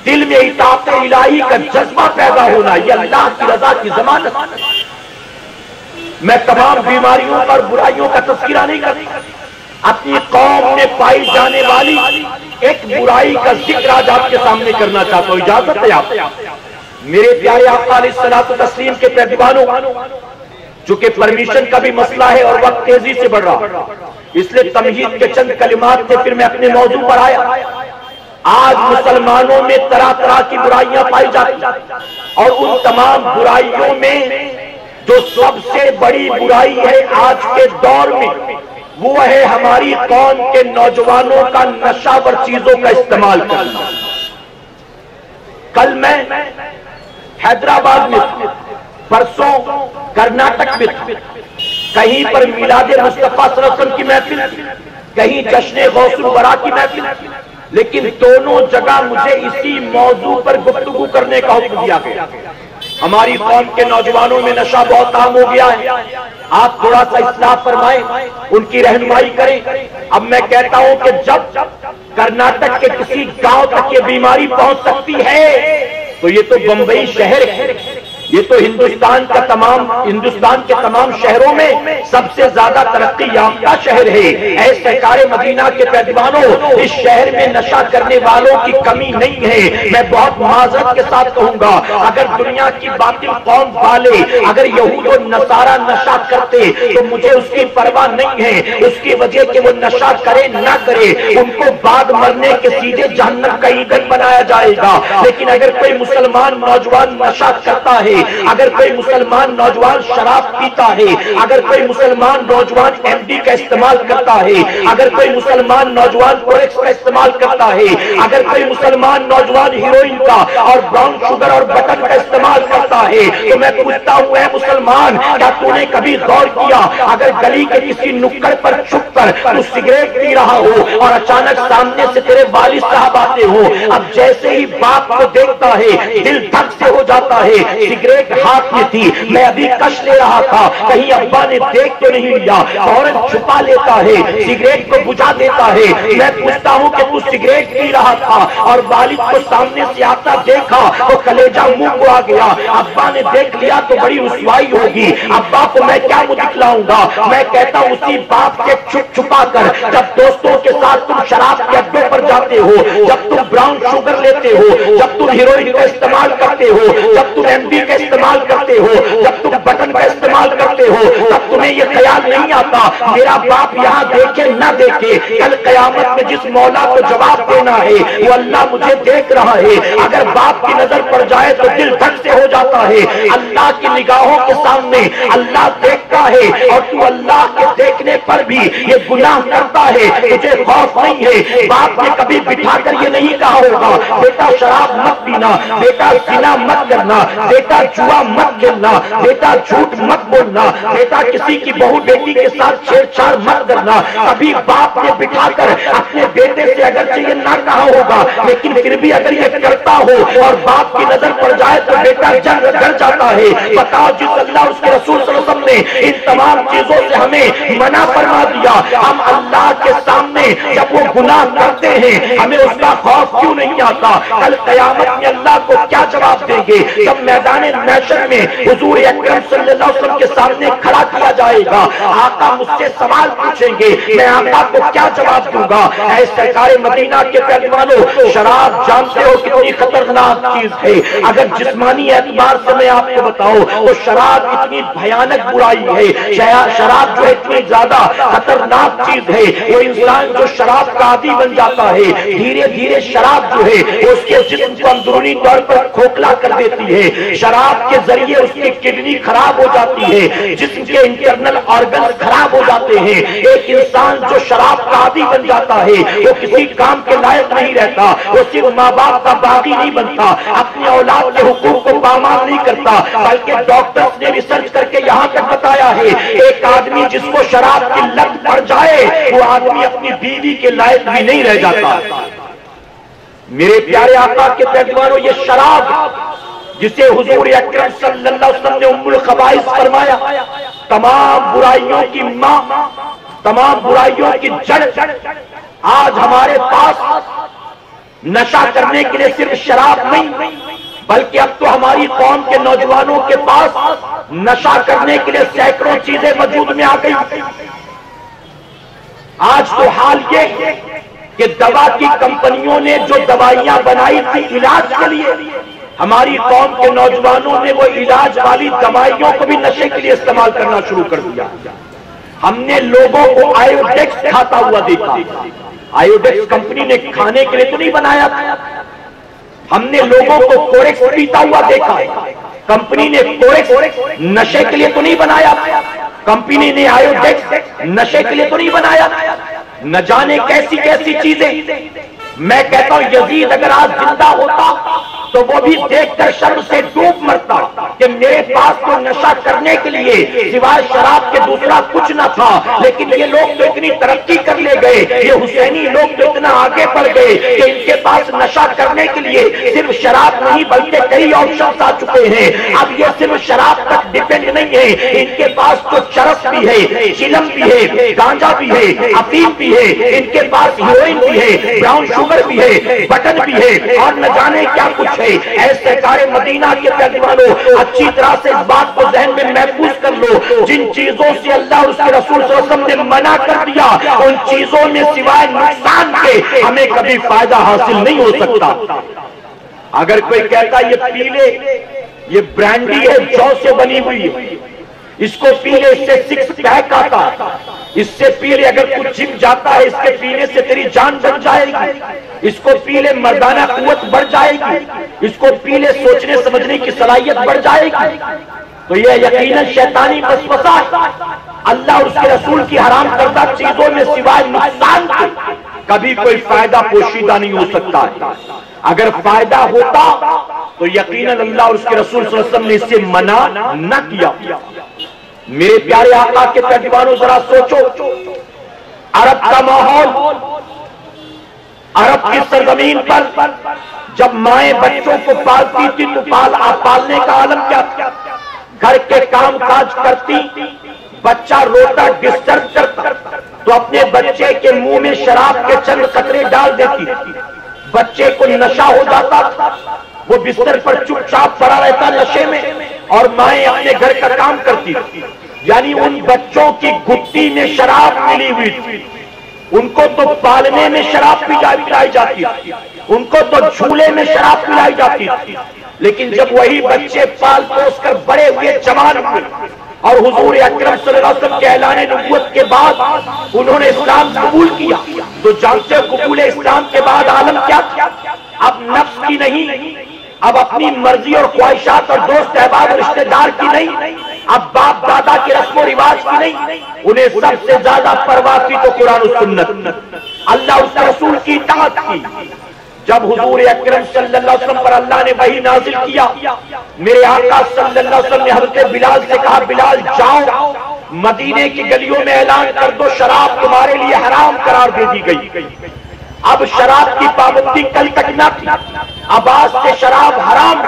دل میں اطاعت الہی کا جذبہ پیدا ہونا، یہ اللہ کی رضا کی ضمانت۔ میں تمام بیماریوں اور برائیوں کا تذکرہ نہیں کرتا، اپنی قوم میں پائی جانے والی ایک برائی کا ذکر آج آپ کے سامنے کرنا چاہتا ہوں، اجازت ہے آپ؟ میرے پیارے آقا علیہ الصلوۃ والتسلیم کے پیروانوں، چونکہ پرمیشن کا بھی مسئلہ ہے اور وقت تیزی سے بڑھ رہا، اس لیے تمہید کے چند کلمات سے پھر میں اپنے موضوع پر آیا۔ آج مسلمانوں میں طرح طرح کی برائیاں پائی جاتی ہیں، اور ان تمام برائیوں میں جو سب سے بڑی برائی ہے آج کے دور میں وہ ہے ہماری قوم کے نوجوانوں کا نشہ ور چیزوں کا استعمال کرنا۔ کل میں حیدرآباد میں، پرسوں کرناٹک میں تھا، کہیں پر میلاد مصطفیٰ صلی اللہ علیہ وسلم کی محفل، کہیں جشن غوث الورا کی محفل، لیکن دونوں جگہ مجھے اسی موضوع پر گفتگو کرنے کا حکم دیا گیا۔ ہماری قوم کے نوجوانوں میں نشہ بہت عام ہو گیا ہے، آپ تھوڑا سا اصلاح فرمائیں، ان کی رہنمائی کریں۔ اب میں کہتا ہوں کہ جب کرناٹک کے کسی گاؤں تک یہ بیماری پہنچ سکتی ہے تو یہ تو بمبئی شہر ہے، یہ تو ہندوستان کے تمام شہروں میں سب سے زیادہ ترقی یافتہ شہر ہے۔ اے سرکار مدینہ کے پیروانوں، اس شہر میں نشہ کرنے والوں کی کمی نہیں ہے۔ میں بہت معذرت کے ساتھ کہوں گا، اگر دنیا کی باطل قوم والے، اگر یہود و نصارہ نشہ کرتے تو مجھے اس کی پرواہ نہیں ہے، اس کی وجہ کہ وہ نشہ کرے نہ کرے، ان کو بعد مرنے کے سیدھے جہنم کا ایندھن بنایا جائے گا۔ لیکن اگر کوئی مسلمان نوجوان نشہ کرتا ہے، اگر کوئی مسلمان نوجوان شراب پیتا ہے، اگر کوئی مسلمان نوجوان ایم ڈی کا استعمال کرتا ہے، اگر کوئی مسلمان نوجوان کوریکس کا استعمال کرتا ہے، اگر کوئی مسلمان نوجوان ہیروئن کا اور براؤن شوگر اور بٹن کا استعمال کرتا ہے، تو میں پوچھتا ہوں، اے مسلمان، کیا تو نے کبھی غور کیا اگر گلی کے کسی نکڑ پر چھپ کر تو سگریٹ پی رہا ہو اور اچانک سامنے سے تیرے والد صاحب آتے ہو، اب جیسے ہی باپ کو دیکھتا ہے دل دھک سے ہو جاتا ہے، سگریٹ ہاتھ میں تھی، میں ابھی کش لے رہا تھا، کہیں ابا نے دیکھ تو نہیں لیا، فوراً چھپا لیتا ہے، سگریٹ کو بجھا دیتا ہے۔ میں پوچھتا ہوں کہ تو سگریٹ پی رہا تھا اور والد کو سامنے سے آتا دیکھا تو کلیجہ منہ کو آ گیا، ابا نے دیکھ لیا تو بڑی رسوائی ہوگی، ابا کو میں کیا منہ دکھلاؤں گا؟ میں کہتا ہوں اسی باپ کے چھپ چھپا کر جب دوستوں کے ساتھ تم شراب کے اڈوں پر جاتے ہو، جب تم براؤن شوگر لیتے ہو، جب تم ہیروئن کا استعمال کرتے ہو، جب تم ایم ڈی کا استعمال کرتے ہو، جب تم بٹن کا استعمال کرتے ہو، تب تمہیں یہ خیال نہیں آتا میرا باپ یہاں دیکھے نہ دیکھے، کل قیامت میں جس مولا کو جواب دینا ہے وہ اللہ مجھے دیکھ رہا ہے۔ اگر باپ کی نظر پڑ جائے تو دل دھک سے ہو جاتا ہے۔ اللہ کی نگاہوں کے سامنے اللہ دیکھتا ہے اور تو اللہ کے دیکھنے پر بھی یہ گناہ کرتا ہے، تجھے خوف نہیں ہے؟ باپ نے کبھی بٹھا کر یہ نہیں کہا ہوگا بیٹا شراب مت پینا، بیٹا زنا مت کرنا، بیٹا جوا مت کھیلنا، بیٹا جھوٹ مت بولنا، بیٹا کسی کی بہو بیٹی کے کے ساتھ چھیڑ چھاڑ مت کرنا. کبھی باپ نے بٹھا کر اپنے بیٹے سے اگرچہ یہ نہ کہا ہوگا لیکن پھر بھی اگر یہ کرتا ہو اور باپ کی نظر پڑ جائے تو بیٹا ڈر جاتا ہے. بتاؤ جس اللہ اس کے رسول صلی اللہ علیہ وسلم نے ان تمام چیزوں سے ہمیں منع فرما دیا, ہم اللہ کے سامنے جب وہ گناہ کرتے ہیں ہمیں اس کا خوف کیوں نہیں آتا؟ کل قیامت میں اللہ کو کیا جواب دیں گے جب میدان محشر میں حضور اکرم صلی اللہ علیہ وسلم کے سامنے کھڑا کیا جائے گا؟ آقا مجھ سے سوال پوچھیں گے, میں آقا کو کیا جواب دوں گا؟ اے سرکار مدینہ کے پہلوانوں, شراب جانتے ہو کتنی خطرناک چیز ہے. اگر جسمانی اعتبار سے میں آپ کو بتاؤں تو شراب اتنی بھیانک برائی ہے, شراب جو اتنی زیادہ خطرناک چیز ہے, وہ انسان جو شراب کا عادی بن جاتا ہے دھیرے دھیرے شراب جو ہے اس کے جسم کو اندرونی طور پر کھوکھلا کر دیتی ہے. شراب کے ذریعے اس کی کڈنی خراب ہو جاتی ہے, جسم کے انٹرنل آرگنز خراب ہو جاتے ہیں. ایک انسان جو شراب کا عادی بن جاتا ہے وہ کسی کام کے لائق نہیں رہتا, وہ صرف ماں باپ کا باغی نہیں بنتا, اپنی اولاد کے حقوق کو پامال نہیں کرتا, بلکہ ڈاکٹرز نے ریسرچ کر کے یہاں تک بتایا ہے ایک آدمی جس کو شراب کی لت پڑ جائے وہ آدمی اپنی بیوی کے لائق بھی نہیں رہ جاتا. میرے پیارے آقا کے پہلوانوں, یہ شراب جسے حضور اکرم صلی اللہ علیہ وسلم نے ام الخبائث فرمایا, تمام برائیوں کی ماں, تمام برائیوں کی جڑ, آج ہمارے پاس نشہ کرنے کے لیے صرف شراب نہیں بلکہ اب تو ہماری قوم کے نوجوانوں کے پاس نشہ کرنے کے لیے سینکڑوں چیزیں وجود میں آ گئی. آج تو حال یہ کہ دوا کی کمپنیوں نے جو دوائیاں بنائی تھی علاج کے لیے, ہماری قوم کے نوجوانوں نے وہ علاج والی دوائیوں کو بھی نشے کے لیے استعمال کرنا شروع کر دیا. ہم نے لوگوں کو آیوڈیکس کھاتا ہوا دیکھا. آیوڈیکس کمپنی نے کھانے کے لیے تو نہیں بنایا تھا, ہم نے لوگوں کو کورکس پیتا ہوا دیکھا. کمپنی نے کورکس نشے کے لیے تو نہیں بنایا, کمپنی نے آیوڈیکس نشے کے لیے تو نہیں بنایا. نہ جانے کیسی کیسی چیزیں. میں کہتا ہوں یزید اگر آج زندہ ہوتا تو وہ بھی دیکھ کر شرم سے ڈوب مرتا کہ میرے پاس تو نشہ کرنے کے لیے سوائے شراب کے دوسرا کچھ نہ تھا, لیکن یہ لوگ تو اتنی ترقی کر لے گئے, یہ حسینی لوگ تو اتنا آگے بڑھ گئے کہ ان کے پاس نشہ کرنے کے لیے صرف شراب نہیں بلکہ کئی آپشنز آ چکے ہیں. اب یہ صرف شراب تک ڈیپینڈ نہیں ہے, ان کے پاس تو چرس بھی ہے, چلم بھی ہے, گانجا بھی ہے, افیم بھی ہے, ان کے پاس ہیروئن بھی ہے, براؤن شوگر بھی ہے, بٹن بھی ہے, اور نہ جانے کیا کچھ ہے. ایسے کار مدینہ کے پہلوانوں, اچھی طرح سے اس بات کو ذہن میں محفوظ کر لو, جن چیزوں سے اللہ اور اس کے رسول صلی اللہ علیہ وسلم نے منع کر دیا ان چیزوں میں سوائے نقصان کے ہمیں کبھی فائدہ حاصل نہیں ہو سکتا. اگر کوئی کہتا یہ پی لے, یہ برانڈی ہے جو سے بنی ہوئی ہے, اس کو پی لے اس سے سکس پیک آتا, اس سے پی لے اگر کچھ جم جاتا ہے اس کے پینے سے تیری جان بچ جائے گی, اس کو پی لے مردانہ قوت بڑھ جائے گی, اس کو پی لے سوچنے سمجھنے کی صلاحیت بڑھ جائے گی. تو یہ یقیناً شیطانی وسوسہ ہے. اللہ اور اس کے رسول کی حرام کردہ چیزوں میں سوائے نقصان کے کبھی کوئی فائدہ پوشیدہ نہیں ہو سکتا ہے. اگر فائدہ ہوتا تو یقیناً اللہ اور اس کے رسول صلی اللہ علیہ وسلم نے اس سے منع نہ کیا. میرے پیارے آقا کے پہلوانوں ذرا سوچو, عرب کا ماحول, عرب کی سرزمین پر جب مائیں بچوں کو پالتی تھی تو پالنے کا عالم کیا تھا؟ گھر کے کام کاج کرتی, بچہ روتا ڈسٹرب کرتا تو اپنے بچے کے منہ میں شراب کے چند قطرے ڈال دیتی, بچے کو نشہ ہو جاتا, وہ بستر پر چپ چاپ پڑا رہتا نشے میں, اور مائیں اپنے گھر کا کام کرتی. یعنی ان بچوں کی گٹی میں شراب ملی ہوئی تھی, ان کو تو پالنے میں شراب پلائی جاتی تھی, ان کو تو جھولے میں شراب پلائی جاتی تھی. لیکن جب وہی بچے پال پوس کر بڑے ہوئے, جوان ہوئے, اور حضور اکرم صلی اللہ علیہ وسلم کے اعلان نبوت کے بعد انہوں نے اسلام قبول کیا, تو جانتے قبول اسلام کے بعد عالم کیا تھا؟ اب نفس کی نہیں, اب اپنی مرضی اور خواہشات اور دوست احباب اور رشتہ دار کی نہیں, اب باپ دادا کے رسم و رواج کی نہیں, انہیں سب سے زیادہ پرواہ تھی تو قرآن و سنت, اللہ اس رسول کی اطاعت کی. جب حضور اکرم صلی اللہ علیہ وسلم پر اللہ نے وحی نازل کیا, میرے آقا صلی اللہ علیہ وسلم نے حضرت بلال سے کہا, بلال جاؤ مدینے کی گلیوں میں اعلان کر دو شراب تمہارے لیے حرام قرار دے دی گئی۔ اب شراب کی پابندی کل تک نہ تھی، اب آج سے شراب حرام،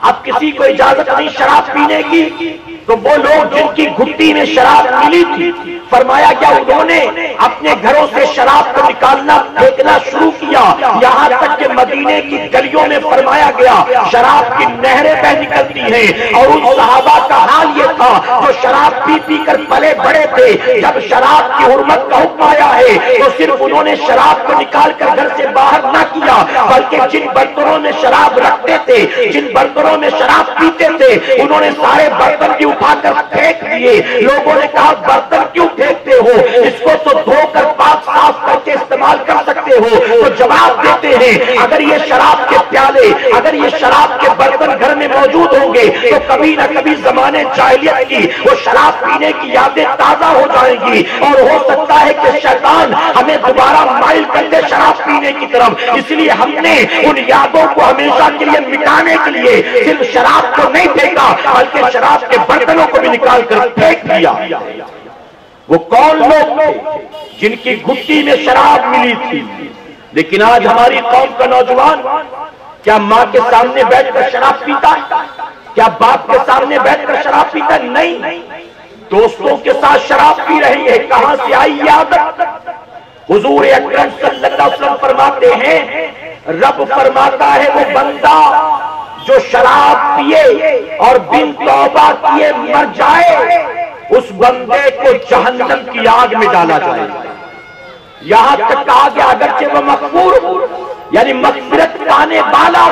اب کسی کو اجازت نہیں شراب پینے کی۔ تو وہ لوگ جن کی گھٹی میں شراب ملی تھی، فرمایا کیا انہوں نے اپنے گھروں سے شراب کو نکالنا پھینکنا شروع کیا، یہاں تک کہ مدینے کی گلیوں میں فرمایا گیا شراب کی نہریں بہ نکلتی ہیں۔ اور ان صحابہ کا حال یہ تھا جو شراب پی پی کر پلے بڑے تھے، جب شراب کی حرمت کا حکم آیا ہے تو صرف انہوں نے شراب کو نکال کر گھر سے باہر نہ کیا، بلکہ جن برتنوں میں شراب رکھتے تھے، جن برتنوں میں شراب پیتے تھے، انہوں نے سارے برتن بھی اٹھا کر پھینک دیے۔ لوگوں نے کہا برتن کیوں پھینکتے ہو، اس کو تو دھو کر پاک صاف کر کے استعمال کر سکتے ہو۔ تو جواب دیتے ہیں اگر یہ شراب کے پیالے، اگر یہ شراب کے برتن گھر میں موجود ہوں گے تو کبھی نہ کبھی زمانے جاہلیت کی وہ شراب پینے کی یادیں تازہ ہو جائیں گی، اور ہو سکتا ہے کہ شیطان ہمیں دوبارہ مائل کر دے شراب پینے کی طرف۔ اس لیے ہم نے ان یادوں کو ہمیشہ کے لیے مٹانے کے لیے صرف شراب کو نہیں پھینکا بلکہ شراب کے برتنوں کو بھی نکال کر پھینک دیا۔ وہ کون لوگ تھے جن کی گھٹی میں شراب ملی تھی؟ لیکن آج ہماری قوم کا نوجوان کیا ماں کے سامنے بیٹھ کر شراب پیتا ہے؟ کیا باپ کے سامنے بیٹھ کر شراب پیتا ہے؟ نہیں، دوستوں کے ساتھ شراب پی رہی ہے۔ کہاں سے آئی یہ عادت؟ حضور اکرم صلی اللہ علیہ وسلم فرماتے ہیں رب فرماتا ہے وہ بندہ جو شراب پیے اور بن توبہ کیے مر جائے، اس بندے کو جہنم کی آگ میں ڈالا جائے۔ یہاں تک کہا گیا اگرچہ وہ مغفور یعنی مغفرت پانے والا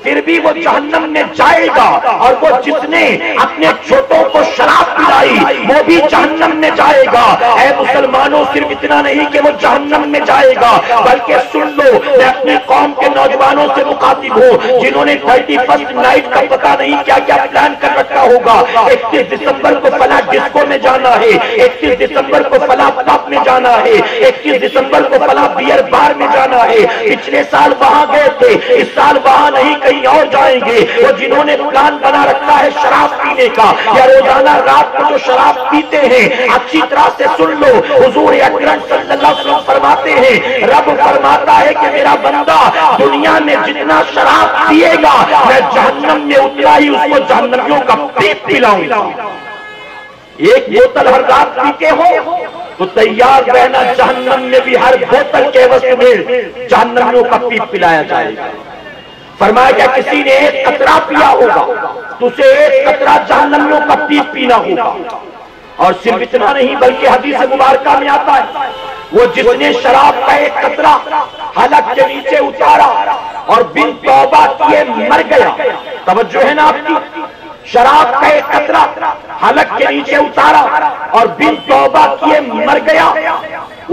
پھر بھی وہ جہنم میں جائے گا، اور وہ جس نے اپنے چھوٹوں کو شراب پلائی وہ بھی جہنم میں جائے گا۔ اے مسلمانوں، صرف اتنا نہیں کہ وہ جہنم میں جائے گا بلکہ سن لو، میں اپنی قوم کے نوجوانوں سے مخاطب ہوں جنہوں نے 31 نائٹ کا پتہ نہیں کیا کیا پلان کر رکھا ہوگا۔ 31 دسمبر کو فلاں ڈسکو میں جانا ہے، 31 دسمبر کو فلاں پب میں جانا ہے، 31 دسمبر کو فلاں بیئر بار میں جانا ہے۔ پچھلے سال وہاں گئے تھے، اس سال وہاں نہیں کہیں اور جائیں گے۔ وہ جنہوں نے پلان بنا رکھا ہے شراب پینے کا یا روزانہ رات کو جو شراب پیتے ہیں، اچھی طرح سے سن لو، حضور اکرم صلی اللہ علیہ وسلم فرماتے ہیں رب فرماتا ہے کہ میرا بندہ دنیا میں جتنا شراب پیے گا میں جہنم میں اتنا ہی اس کو جہنمیوں کا پیپ پلاؤں گا۔ ایک بوتل ہر رات پیتے ہو تو تیار رہنا جہنم میں بھی ہر بوتل کے عوض میں جہنمیوں کا پیپ پلایا جائے گا۔ فرمایا کہ کسی نے ایک قطرہ پیا ہوگا تو اسے ایک قطرہ جہنمیوں کا پیپ پینا ہوگا۔ اور صرف اتنا نہیں بلکہ حدیث مبارکہ میں آتا ہے وہ جس نے شراب کا ایک قطرہ حلق کے نیچے اتارا اور بن توبہ کیے مر گیا۔ توجہ ہے نا آپ کی؟ شراب کا ایک قطرہ حلق کے نیچے اتارا اور بن توبہ کیے مر گیا،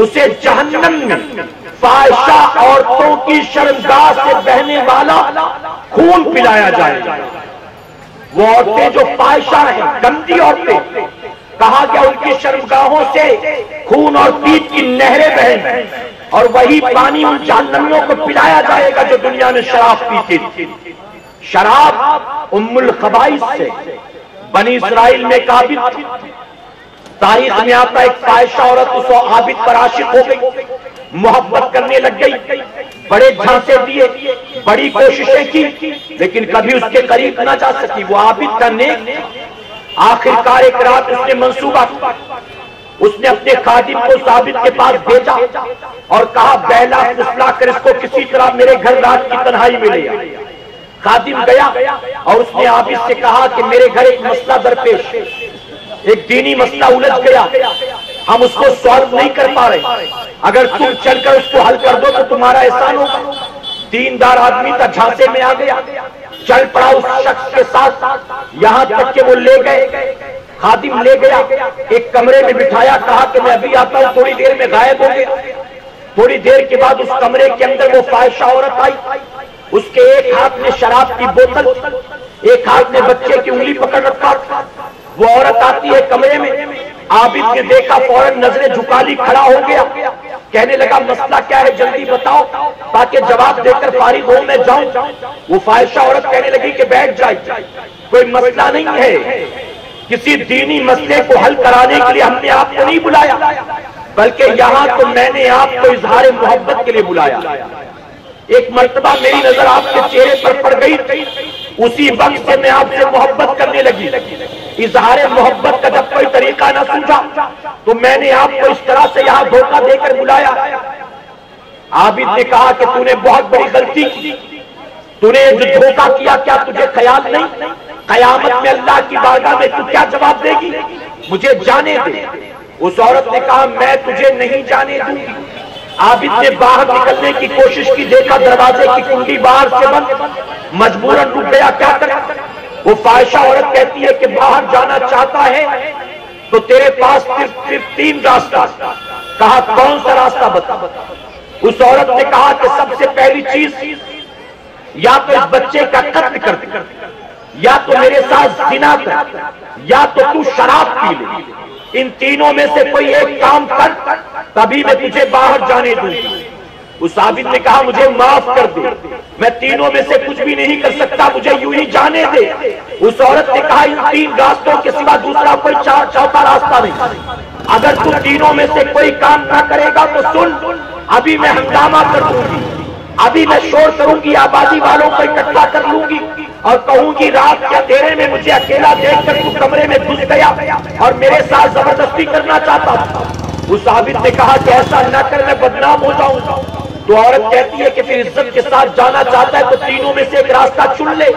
اسے جہنم میں فاحشہ عورتوں کی شرمگاہ سے بہنے والا خون پلایا جائے گا۔ وہ عورتیں جو فاحشہ ہیں، گندی عورتیں، کہا گیا ان کی شرمگاہوں سے خون اور پیپ کی نہریں بہیں، اور وہی پانی ان جہنمیوں کو پلایا جائے گا جو دنیا میں شراب پیتے تھے۔ شراب ام الخبائث سے بنی اسرائیل میں ایک عابد تھی۔ تاریخ میں آتا ایک فاحشہ عورت اس عابد پر عاشق ہو گئی، محبت کرنے لگ گئی، بڑے جھانسے دیے، بڑی کوششیں کی، لیکن کبھی اس کے قریب نہ جا سکی۔ وہ عابد کا نیک تھا۔ آخرکار ایک رات اس نے منصوبہ کیا، اس نے اپنے خادم کو عابد کے پاس بھیجا اور کہا بہلا پھسلا کر اس کو کسی طرح میرے گھر رات کی تنہائی میں لے آ۔ خادم گیا اور اس نے عابد سے کہا کہ میرے گھر ایک مسئلہ درپیش ہے، ایک دینی مسئلہ الجھ گیا، ہم اس کو سالو نہیں کر پا رہے، اگر تم چل کر اس کو حل کر دو تو تمہارا احسان ہوگا۔ دیندار آدمی کا جھانسے میں آ گیا، چل پڑا اس شخص کے ساتھ، یہاں تک کہ وہ لے گئے، خادم لے گیا، ایک کمرے میں بٹھایا، کہا کہ میں ابھی آتا ہوں، تھوڑی دیر میں غائب ہو گیا۔ تھوڑی دیر کے بعد اس کمرے کے اندر وہ فاحشہ عورت آئی، اس کے ایک ہاتھ میں شراب کی بوتل، ایک ہاتھ میں بچے کی انگلی پکڑ رکھا تھا۔ وہ عورت آتی ہے کمرے میں، عابد نے دیکھا، فوراً نظریں جھکا لی، کھڑا ہو گیا، کہنے لگا مسئلہ کیا ہے جلدی بتاؤ تاکہ جواب دے کر فارغ ہو میں جاؤں۔ وہ فاحشہ عورت کہنے لگی کہ بیٹھ جائے، کوئی مسئلہ نہیں ہے، کسی دینی مسئلے کو حل کرانے کے لیے ہم نے آپ کو نہیں بلایا، بلکہ یہاں تو میں نے آپ کو اظہار محبت کے لیے بلایا۔ ایک مرتبہ میری نظر آپ کے چہرے پر پڑ گئی، اسی وقت سے میں آپ سے محبت کرنے لگی۔ اظہار محبت کا جب کوئی طریقہ نہ سمجھا تو میں نے آپ کو اس طرح سے یہاں دھوکہ دے کر بلایا۔ عابد نے کہا کہ تو نے بہت بڑی غلطی کی، تو نے جو دھوکہ کیا، کیا تجھے خیال نہیں قیامت میں اللہ کی بارگاہ میں تو کیا جواب دے گی؟ مجھے جانے دے۔ اس عورت نے کہا میں تجھے نہیں جانے دوں گی۔ عابد نے باہر نکلنے کی کوشش کی، دیکھا دروازے کی کنڈی باہر سے بند، مجبوراً رک گیا، کیا کرے؟ وہ فاحشہ عورت کہتی ہے کہ باہر جانا چاہتا ہے تو تیرے پاس صرف 3 راستہ۔ کہا کون سا راستہ بتا؟ اس عورت نے کہا کہ سب سے پہلی چیز یا تو اس بچے کا قتل کر دے، یا تو میرے ساتھ زنا کر، یا تو تو شراب پی لے۔ ان تینوں میں سے کوئی ایک کام کر، تبھی میں تجھے باہر جانے دوں گی۔ اس عابد نے کہا مجھے معاف کر دے، میں تینوں میں سے کچھ بھی نہیں کر سکتا، مجھے یوں ہی جانے دے۔ اس عورت نے کہا ان 3 راستوں کے سوا دوسرا کوئی چوتھا راستہ نہیں۔ اگر تو تینوں میں سے کوئی کام نہ کرے گا تو سن، ابھی میں ہنگامہ کر دوں گی، ابھی میں شور کروں گی، آبادی والوں کو اکٹھا کر لوں گی اور کہوں گی رات کے اندھیرے میں مجھے اکیلا دیکھ کر تو کمرے میں گھس گیا اور میرے ساتھ زبردستی کرنا چاہتا تھا۔ اس عابد نے کہا کہ ایسا نہ کر، میں بدنام ہو جاؤں گا۔ تو عورت کہتی ہے کہ پھر عزت کے ساتھ جانا چاہتا ہے تو تینوں میں سے ایک راستہ چن لے۔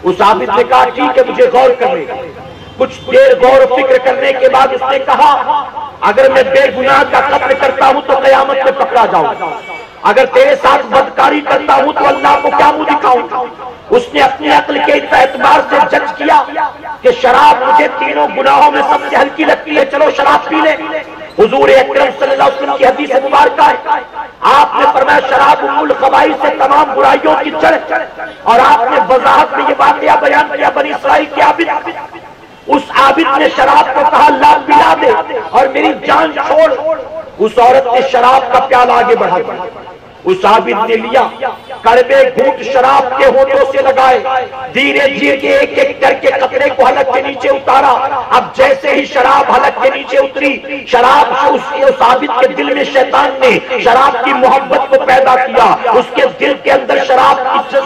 اس عابد نے کہا ٹھیک ہے، مجھے غور کرنے گا۔ کچھ دیر غور و فکر کرنے کے بعد اس نے کہا اگر میں بے گناہ کا قتل کرتا ہوں تو قیامت میں پکڑا جاؤں گا، اگر تیرے ساتھ بدکاری کرتا ہوں تو اللہ کو کیا منہ دکھاؤں گا۔ اس نے اپنی عقل کے اعتبار سے جج کیا کہ شراب مجھے تینوں گناہوں میں سب سے ہلکی لگتی ہے، چلو شراب پی لے۔ حضور اکرم صلی اللہ علیہ وسلم کی حدیث مبارکہ ہے، آپ نے فرمایا شراب ام الخبائث سے تمام برائیوں کی جڑ، اور آپ نے وضاحت میں یہ واقعہ بیان کیا بنی اسرائیل کے عابد۔ اس عابد نے شراب کو کہا اللہ پلا دے اور میری جان چھوڑ۔ اس عورت نے شراب کا پیالہ آگے بڑھا دیا، اس عابد نے لیا، کڑوے گھونٹ شراب کے ہونٹوں سے لگائے، دھیرے دھیرے ایک ایک کر کے قطرے کو حلق کے نیچے اتارا۔ اب جیسے ہی شراب حلق کے نیچے اتری، شراب اس عابد کے دل میں شیطان نے شراب کی محبت کو پیدا کیا، اس کے دل کے اندر شراب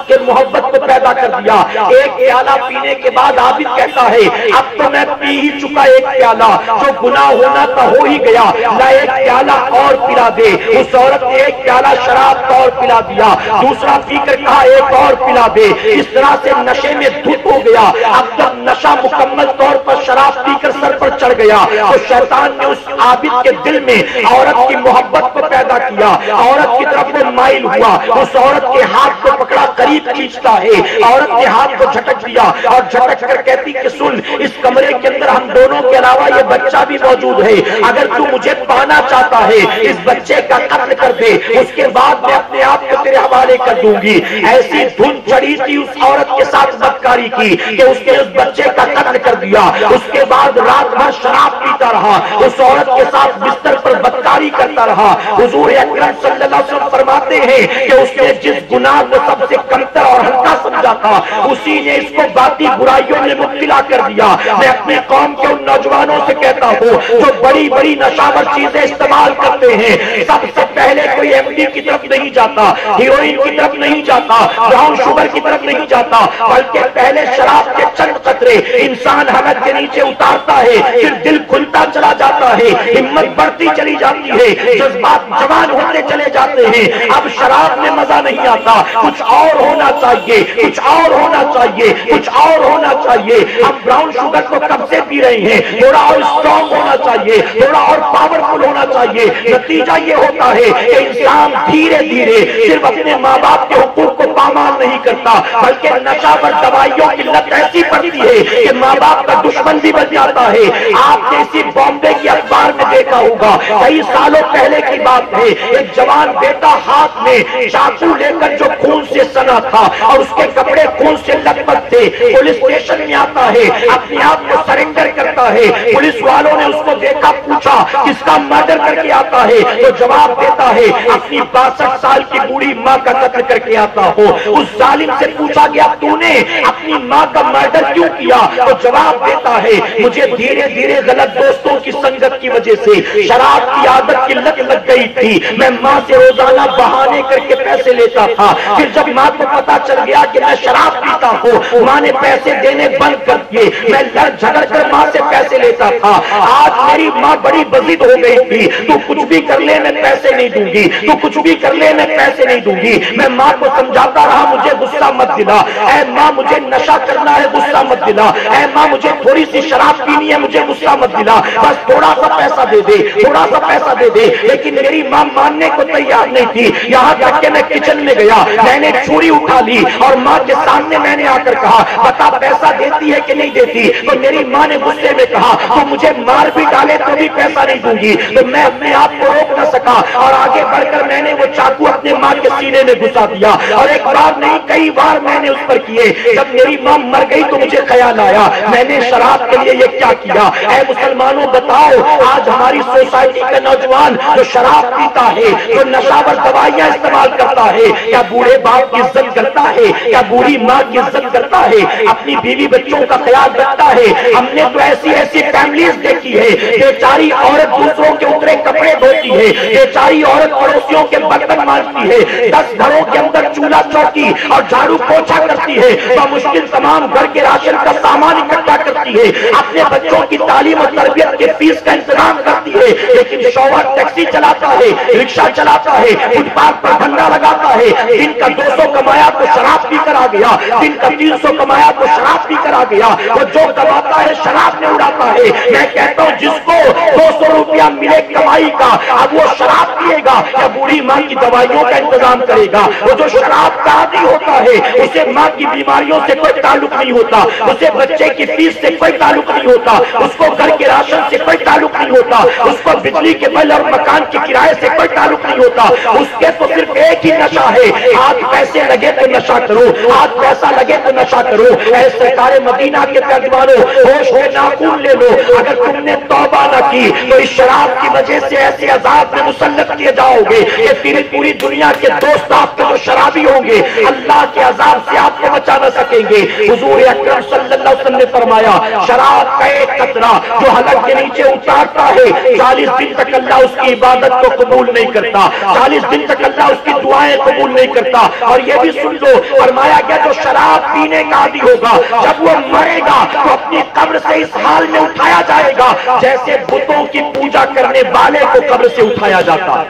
کی محبت کو پیدا کر دیا۔ ایک پیالہ پینے کے بعد عابد کہتا ہے اب تو میں پی ہی چکا ایک پیالہ، جو گناہ ہونا تھا ہو ہی گیا، لا ایک پیالہ اور پلا دے۔ اس عورت نے ایک پیالہ شراب کا اور پلا دیا، دوسرا پی کر کہا ایک اور پلا دے۔ اس طرح سے نشے میں دھت ہو گیا۔ اب جب نشہ مکمل طور پر شراب پی کر سر پر چڑھ گیا تو شیطان نے اس عابد کے دل میں عورت کی محبت کو پیدا کیا، عورت کی طرف وہ مائل ہوا، اس عورت کے ہاتھ کو پکڑا، قریب کھینچتا ہے، عورت کے ہاتھ کو جھٹک دیا اور جھٹک کر کہتی کہ سن، اس کمرے کے اندر ہم دونوں کے علاوہ یہ بچہ بھی موجود ہے، اگر تو مجھے پانا چاہتا ہے اس بچے کا قتل کر دے، اس کے بعد میں اپنے آپ کو تیرے حوالے کر دوں گی۔ ایسی دھن چڑھی تھی اس عورت کے ساتھ بدکاری کی کہ اس نے اس بچے کا قتل کر دیا۔ اس کے بعد رات بھر شراب پیتا رہا، اس عورت کے ساتھ بستر پر بدکاری کرتا رہا۔ حضور اکرم صلی اللہ علیہ وسلم فرماتے ہیں کہ اس نے جس گناہ کو سب سے کمتر اور ہلکا سمجھا تھا اسی نے اس کو باقی برائیوں میں مبتلا کر دیا۔ میں اپنی قوم کے ان نوجوانوں سے کہتا ہوں جو بڑی بڑی نشاور چیزیں استعمال کرتے ہیں، سب سے پہلے کوئی ایم ڈی کی طرف نہیں جاتا، ہیروئن کی طرف نہیں جاتا، براؤن شوگر کی طرف نہیں جاتا، بلکہ پہلے شراب کے چند قطرے انسان حلق کے نیچے اتارتا ہے، پھر دل کھلتا چلا جاتا ہے، ہمت بڑھتی چلی جاتی ہے، جذبات جوان ہوتے چلے جاتے ہیں۔ اب شراب میں مزہ نہیں آتا، کچھ اور ہونا چاہیے، کچھ اور ہونا چاہیے، کچھ اور ہونا چاہیے۔ ہم براؤن شوگر کو کب سے پی رہے ہیں، تھوڑا اور اسٹرانگ ہونا چاہیے، تھوڑا اور پاورفل ہونا چاہیے۔ نتیجہ یہ ہوتا ہے کہ انسان دھیرے دھیرے صرف اپنے ماں باپ کے حقوق کو پامال نہیں کرتا، بلکہ نشہ پر دوائیوں کی لت ایسی پڑتی ہے کہ ماں باپ کا دشمن بھی بن جاتا ہے۔ آپ نے اسی بامبے کی اخبار میں دیکھا دیکھا ہوگا, کئی سالوں پہلے کی بات ہے, ایک جوان بیٹا ہاتھ میں چاقو لے کر جو خون سے سنا تھا اور اس کے کپڑے خون سے لطپت تھے, پولیس اسٹیشن میں آتا ہے, اپنے آپ کو سرنڈر کرتا ہے. پولیس والوں نے اس کو دیکھا, پوچھا کس کا مرڈر کر کے آتا ہے, تو جواب دیتا ہے اپنی 62 سال کی بوڑھی ماں کا قتل کر کے آتا ہو. اس ظالم سے پوچھا گیا تو نے اپنی ماں کا مرڈر کیوں کیا, تو جواب دیتا ہے مجھے دھیرے دھیرے غلط دوستوں کی سنگت کی وجہ سے شراب کی عادت کی لت لگ گئی تھی. میں ماں سے روزانہ بہانے کر کے پیسے لیتا تھا, پھر جب ماں کو پتا چل گیا کہ میں شراب پیتا ہوں, ماں نے پیسے دینے بند کر دیے, میں لڑ جھگڑ کر ماں سے پیسے لیتا تھا. آج میری ماں بڑی بزد ہو گئی تھی, تو کچھ بھی کر لے میں پیسے نہیں دوں گی, تو کچھ بھی کر لے میں پیسے نہیں دوں گی. میں ماں کو سمجھاتا رہا مجھے غصہ مت دلا, اے ماں مجھے نشہ کرنا ہے غصہ مت دلا, اے ماں مجھے تھوڑی سی شراب پینی ہے مجھے غصہ مت دلا, بس تھوڑا سا پیسہ دے دے, تھوڑا سا پیسہ دے دے. لیکن میری ماں ماننے کو تیار نہیں تھی. یہاں تک کہ میں کچن میں گیا, میں نے چھری اٹھا لی اور ماں کے سامنے میں نے آ کر کہا بتا پیسہ دیتی ہے کہ نہیں دیتی, تو میری ماں نے غصے میں کہا تو مجھے مار بھی ڈالے تو بھی پیسہ نہیں دوں گی. تو میں اپنے آپ کو روک نہ سکا اور آگے بڑھ کر میں نے وہ چاقو اپنے ماں کے سینے میں گھسا دیا, اور ایک بار نہیں کئی بار میں نے اس پر کیے. جب میری ماں مر گئی تو مجھے خیال آیا میں نے شراب کے لیے یہ کیا کیا. اے مسلمانوں بتاؤ, آج ہماری سوسائٹی کا نوجوان جو شراب پیتا ہے, جو نشاور دوائیاں استعمال کرتا ہے, کیا بوڑھے باپ کی عزت کرتا ہے, کیا بوڑھی ماں کی عزت کرتا ہے, اپنی بیوی بچوں کا خیال رکھتا ہے. ہم نے تو ایسی ایسی فیملیز دیکھی ہے, بیچاری عورت دوسروں کے اترے کپڑے دھوتی ہے, بیچاری عورت پڑوسیوں کے برتن مانجتی ہے, 10 گھروں کے اندر چولہا چوکی اور جھاڑو پوچھا کرتی ہے, بمشکل تمام گھر کے راشن کا سامان اکٹھا کرتی ہے, اپنے بچوں کی تعلیم اور تربیت کے فیس کا انتظام کرتی ہے. لیکن شوہر ٹیکسی چلاتا ہے, رکشہ چلاتا ہے, فٹ پاتھ پر دھندا لگاتا ہے, دن کا 200 کمایا تو شراب پی کر آ گیا, دن کا 300 کمایا تو شراب پی کر آ گیا, وہ جو کماتا ہے شراب میں اڑاتا ہے. میں کہتا ہوں جس کو 200 روپیہ ملے کمائی کا, اب وہ شراب پیے گا یا بوڑھی ماں کی دوائیوں کا انتظام کرے گا. وہ جو شراب کا عادی ہوتا ہے اسے ماں کی بیماریوں سے کوئی تعلق نہیں ہوتا, اسے بچے کی فیس سے کوئی تعلق نہیں ہوتا, اس کو گھر کے راشن سے کوئی تعلق نہیں ہوتا, اس کو بجلی کے بل اور مکان کے کرائے سے کوئی تعلق نہیں ہوتا. اس کے تو صرف ایک ہی نشہ ہے, آج پیسے لگے تو نشہ کرو, آج پیسہ لگے تو نشہ کرو. اے سرکار مدینہ کے ترجمانوں, ہوش میں ناخون لے لو, اگر تم نے توبہ نہ کی تو اس شراب کی وجہ سے ایسے عذاب میں مسلط کیے جاؤ گے کہ تیری پوری دنیا کے دوست آپ کے جو شرابی ہوں گے اللہ کے عذاب سے آپ کو بچا نہ سکیں گے. حضور اکرم صلی اللہ علیہ وسلم نے فرمایا شراب کا ایک قطرہ جو حلق کے نیچے اتارتا ہے 40 دن تک اللہ اس کی عبادت کو قبول نہیں کرتا, 40 دن تک اللہ اس کی دعائیں قبول نہیں کرتا. اور یہ بھی سن لو, فرمایا گیا جو شراب پینے کا عادی ہوگا جب وہ مرے گا تو اپنی قبر سے اس حال میں اٹھایا جائے گا جیسے بتوں کی پوجا کرنے والے کو قبر سے اٹھایا جاتا,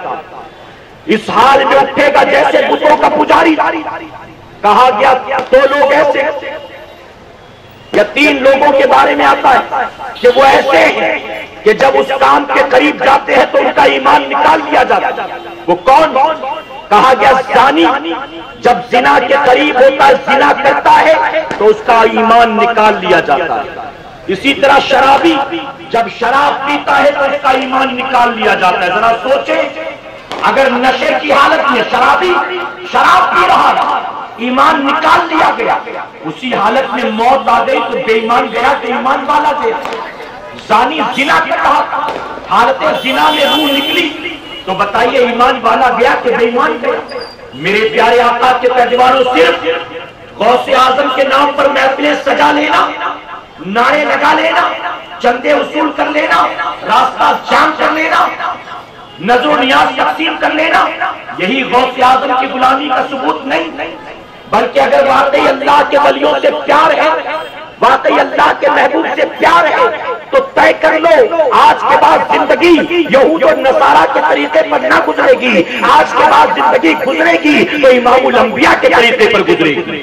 اس حال میں اٹھے گا جیسے بتوں کا پجاری. کہا گیا 2 لوگ ایسے یا 3 لوگوں کے بارے میں آتا ہے کہ وہ ایسے ہیں کہ جب اس کام کے قریب جاتے ہیں تو ان کا ایمان نکال لیا جاتا ہے. وہ کون؟ کہا گیا زانی جب زنا کے قریب ہوتا ہے, زنا کرتا ہے تو اس کا ایمان نکال لیا جاتا ہے. اسی طرح شرابی جب شراب پیتا ہے تو اس کا ایمان نکال لیا جاتا ہے. ذرا سوچیں, اگر نشے کی حالت میں شرابی شراب پی رہا ہے, ایمان نکال لیا گیا, اسی حالت میں موت آ گئی تو بے ایمان گیا کہ ایمان والا گیا. زانی زنا کر رہا تھا, حالت زنا میں روح نکلی تو بتائیے ایمان والا گیا کہ بے ایمان گیا. میرے پیارے آقا کے پیروانوں, صرف غوث اعظم کے نام پر محفلیں سجا لینا, نعرے لگا لینا, چندے وصول کر لینا, راستہ جام کر لینا, نظر و نیاز تقسیم کر لینا, یہی غوث اعظم کی غلامی کا ثبوت نہیں. بلکہ اگر واقعی اللہ کے ولیوں سے پیار ہے, واقعی اللہ کے محبوب سے پیار ہے تو طے کر لو آج کے بعد زندگی یہود و نصارہ کے طریقے پر نہ گزرے گی, آج کے بعد زندگی گزرے گی تو امام الانبیاء کے طریقے پر گزرے گی.